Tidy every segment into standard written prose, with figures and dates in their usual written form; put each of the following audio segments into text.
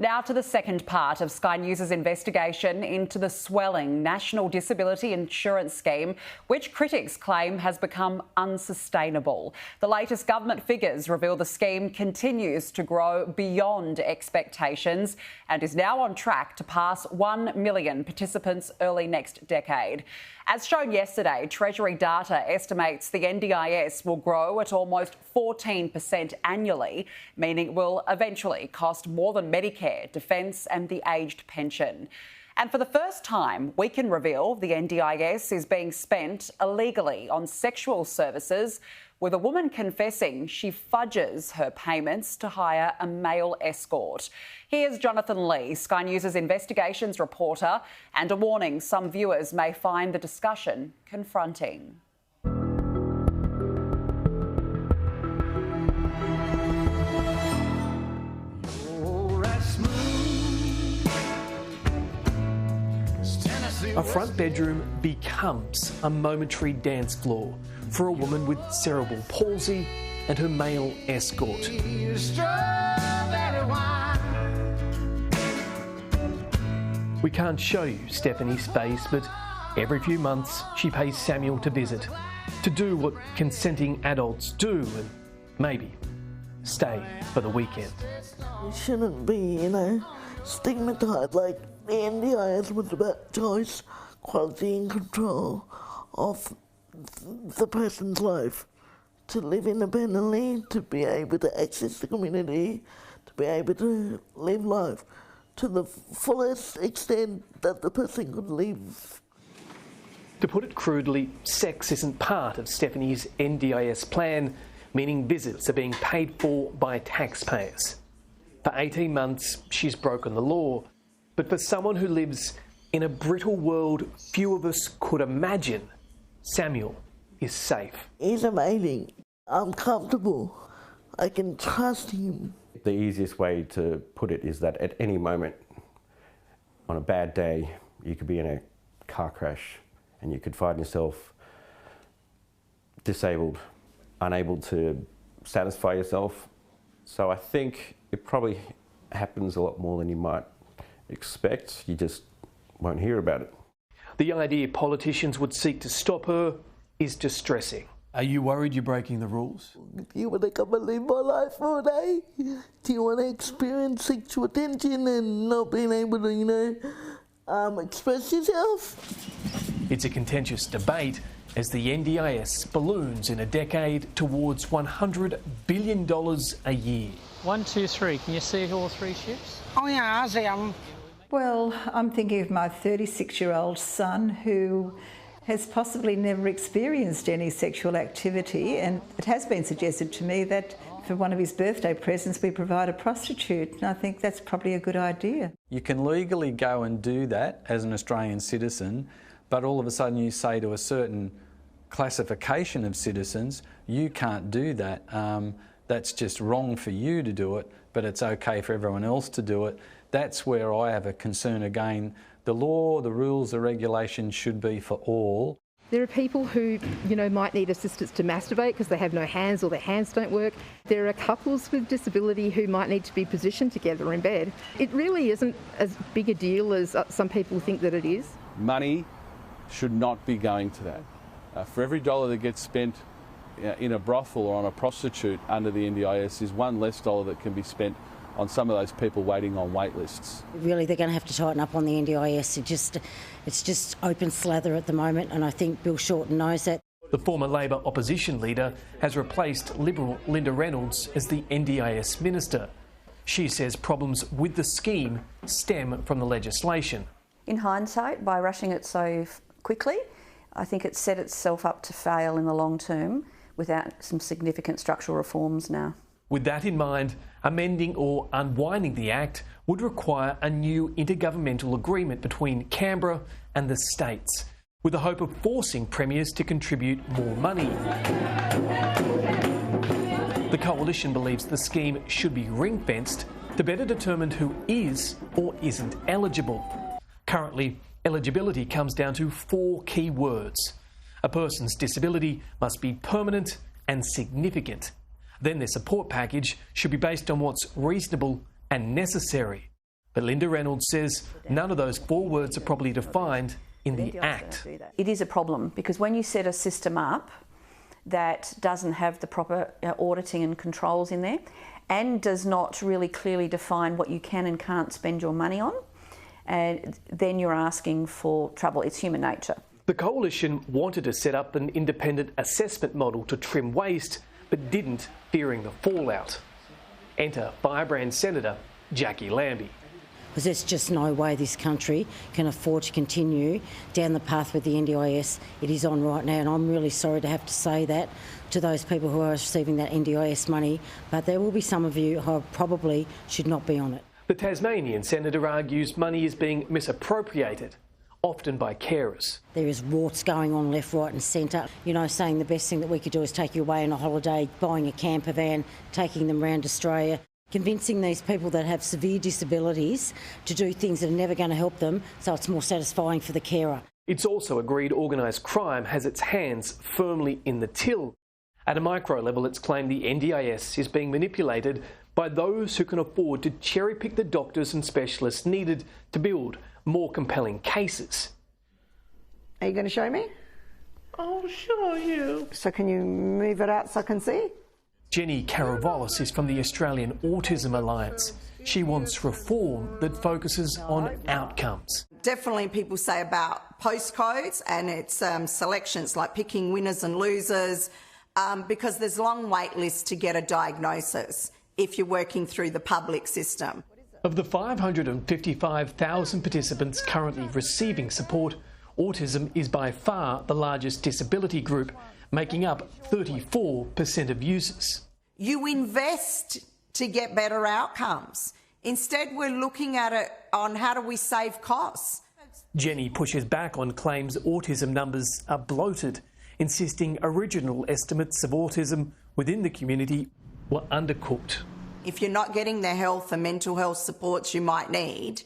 Now to the second part of Sky News' investigation into the swelling National Disability Insurance Scheme, which critics claim has become unsustainable. The latest government figures reveal the scheme continues to grow beyond expectations and is now on track to pass 1 million participants early next decade. As shown yesterday, Treasury data estimates the NDIS will grow at almost 14% annually, meaning it will eventually cost more than Medicare, Defence and the aged pension. And for the first time, we can reveal the NDIS is being spent illegally on sexual services, with a woman confessing she fudges her payments to hire a male escort. Here's Jonathan Lee, Sky News' investigations reporter, and a warning some viewers may find the discussion confronting. A front bedroom becomes a momentary dance floor for a woman with cerebral palsy and her male escort. We can't show you Stephanie's face, but every few months she pays Samuel to visit, to do what consenting adults do and maybe stay for the weekend. It shouldn't be, stigmatised like the NDIS was about choice, quality and control of the person's life, to live independently, to be able to access the community, to be able to live life to the fullest extent that the person could live. To put it crudely, sex isn't part of Stephanie's NDIS plan, meaning visits are being paid for by taxpayers. For 18 months, she's broken the law. But for someone who lives in a brittle world few of us could imagine, Samuel is safe. He's amazing. I'm comfortable. I can trust him. The easiest way to put it is that at any moment, on a bad day, you could be in a car crash and you could find yourself disabled, unable to satisfy yourself. So I think it probably happens a lot more than you might expect. You just won't hear about it. The idea politicians would seek to stop her is distressing. Are you worried you're breaking the rules? Do you want to come and live my life for a day? Do you want to experience sexual tension and not being able to, express yourself? It's a contentious debate as the NDIS balloons in a decade towards $100 billion a year. 1, 2, 3. Can you see all 3 ships? Oh yeah, I see them. Well, I'm thinking of my 36-year-old son who has possibly never experienced any sexual activity, and it has been suggested to me that for one of his birthday presents we provide a prostitute, and I think that's probably a good idea. You can legally go and do that as an Australian citizen, but all of a sudden you say to a certain classification of citizens, you can't do that. That's just wrong for you to do it, but it's okay for everyone else to do it. That's where I have a concern again. The law, the rules, the regulations should be for all. There are people who, might need assistance to masturbate because they have no hands or their hands don't work. There are couples with disability who might need to be positioned together in bed. It really isn't as big a deal as some people think that it is. Money should not be going to that. For every dollar that gets spent in a brothel or on a prostitute under the NDIS is one less dollar that can be spent on some of those people waiting on wait lists. Really, they're going to have to tighten up on the NDIS. It's just open slather at the moment, and I think Bill Shorten knows that. The former Labor opposition leader has replaced Liberal Linda Reynolds as the NDIS minister. She says problems with the scheme stem from the legislation. In hindsight, by rushing it so quickly, I think it's set itself up to fail in the long term without some significant structural reforms now. With that in mind, amending or unwinding the Act would require a new intergovernmental agreement between Canberra and the states, with the hope of forcing premiers to contribute more money. The coalition believes the scheme should be ring-fenced to better determine who is or isn't eligible. Currently, eligibility comes down to 4 key words. A person's disability must be permanent and significant. Then their support package should be based on what's reasonable and necessary. But Linda Reynolds says none of those 4 words are properly defined in the Act. It is a problem because when you set a system up that doesn't have the proper auditing and controls in there and does not really clearly define what you can and can't spend your money on, and then you're asking for trouble. It's human nature. The Coalition wanted to set up an independent assessment model to trim waste, but didn't, fearing the fallout. Enter Firebrand Senator Jackie Lambie. Because there's just no way this country can afford to continue down the path with the NDIS it is on right now, and I'm really sorry to have to say that to those people who are receiving that NDIS money, but there will be some of you who probably should not be on it. The Tasmanian Senator argues money is being misappropriated, often by carers. There is rorts going on left, right and centre. You know, saying the best thing that we could do is take you away on a holiday, buying a camper van, taking them around Australia, convincing these people that have severe disabilities to do things that are never going to help them, so it's more satisfying for the carer. It's also agreed organised crime has its hands firmly in the till. At a micro level, it's claimed the NDIS is being manipulated by those who can afford to cherry-pick the doctors and specialists needed to build more compelling cases. Are you going to show me? I'll show you. So can you move it out so I can see? Jenny Karavolis is from the Australian Autism Alliance. She wants reform that focuses on outcomes. Definitely people say about postcodes and its selections, like picking winners and losers, because there's long wait lists to get a diagnosis if you're working through the public system. Of the 555,000 participants currently receiving support, autism is by far the largest disability group, making up 34% of users. You invest to get better outcomes. Instead, we're looking at it on how do we save costs. Jenny pushes back on claims autism numbers are bloated, insisting original estimates of autism within the community were undercooked. If you're not getting the health and mental health supports you might need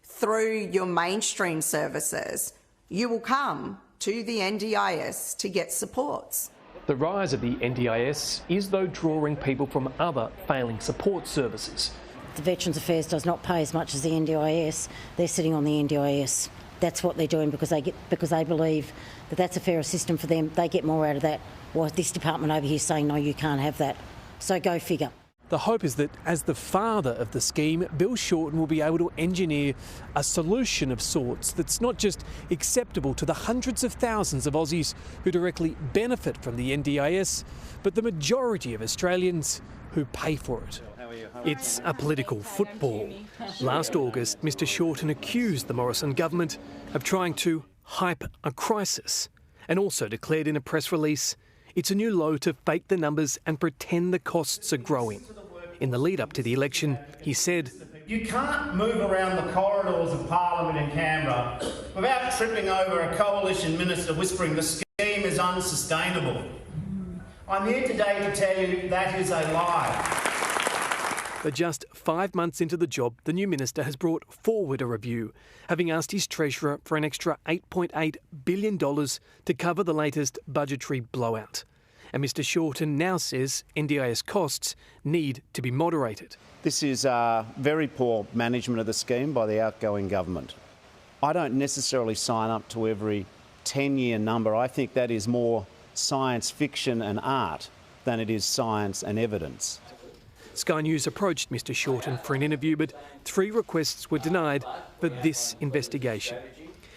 through your mainstream services, you will come to the NDIS to get supports. The rise of the NDIS is, though, drawing people from other failing support services. The Veterans Affairs does not pay as much as the NDIS. They're sitting on the NDIS. That's what they're doing because they believe that that's a fairer system for them. They get more out of that. While this department over here is saying, no, you can't have that. So go figure. The hope is that as the father of the scheme, Bill Shorten will be able to engineer a solution of sorts that's not just acceptable to the hundreds of thousands of Aussies who directly benefit from the NDIS, but the majority of Australians who pay for it. It's a political football. Last August, Mr Shorten accused the Morrison government of trying to hype a crisis and also declared in a press release it's a new low to fake the numbers and pretend the costs are growing. In the lead up to the election, he said, "You can't move around the corridors of Parliament in Canberra without tripping over a coalition minister whispering the scheme is unsustainable. I'm here today to tell you that is a lie." But just 5 months into the job, the new minister has brought forward a review, having asked his treasurer for an extra $8.8 billion to cover the latest budgetary blowout. And Mr Shorten now says NDIS costs need to be moderated. This is very poor management of the scheme by the outgoing government. I don't necessarily sign up to every 10-year number. I think that is more science fiction and art than it is science and evidence. Sky News approached Mr Shorten for an interview, but 3 requests were denied for this investigation.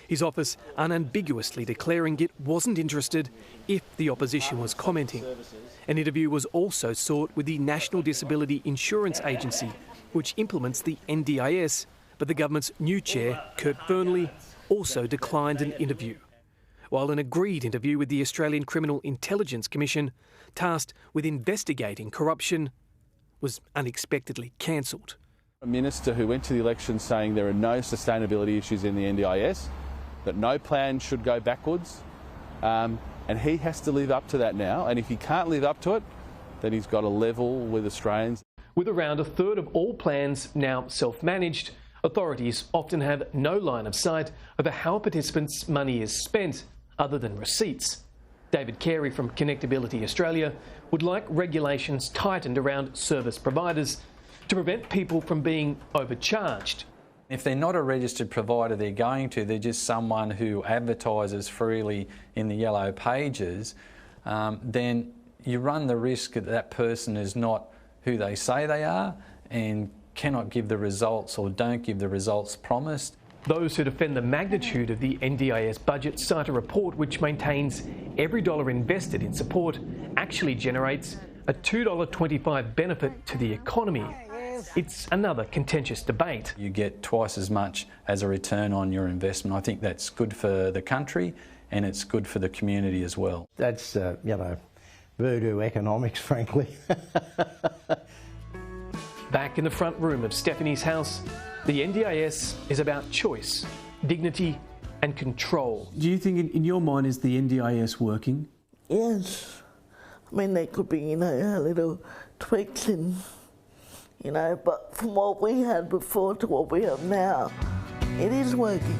His office unambiguously declaring it wasn't interested if the opposition was commenting. An interview was also sought with the National Disability Insurance Agency, which implements the NDIS, but the government's new chair, Kurt Fernley, also declined an interview. While an agreed interview with the Australian Criminal Intelligence Commission, tasked with investigating corruption, was unexpectedly cancelled. A minister who went to the election saying there are no sustainability issues in the NDIS, that no plan should go backwards, and he has to live up to that now, and if he can't live up to it, then he's got to level with Australians. With around a third of all plans now self-managed, authorities often have no line of sight over how participants' money is spent, other than receipts. David Carey from Connectability Australia would like regulations tightened around service providers to prevent people from being overcharged If they're not a registered provider they're going to, they're just someone who advertises freely in the yellow pages, then you run the risk that that person is not who they say they are and cannot give the results or don't give the results promised. Those who defend the magnitude of the NDIS budget cite a report which maintains every dollar invested in support actually generates a $2.25 benefit to the economy. It's another contentious debate. You get twice as much as a return on your investment. I think that's good for the country and it's good for the community as well. That's, voodoo economics, frankly. Back in the front room of Stephanie's house, the NDIS is about choice, dignity and control. Do you think in your mind is the NDIS working? Yes. I mean, there could be, little tweaks in, but from what we had before to what we have now, it is working.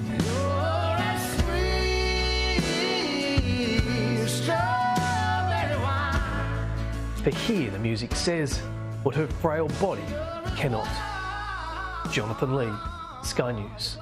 For here, the music says what her frail body cannot. Jonathan Lee, Sky News.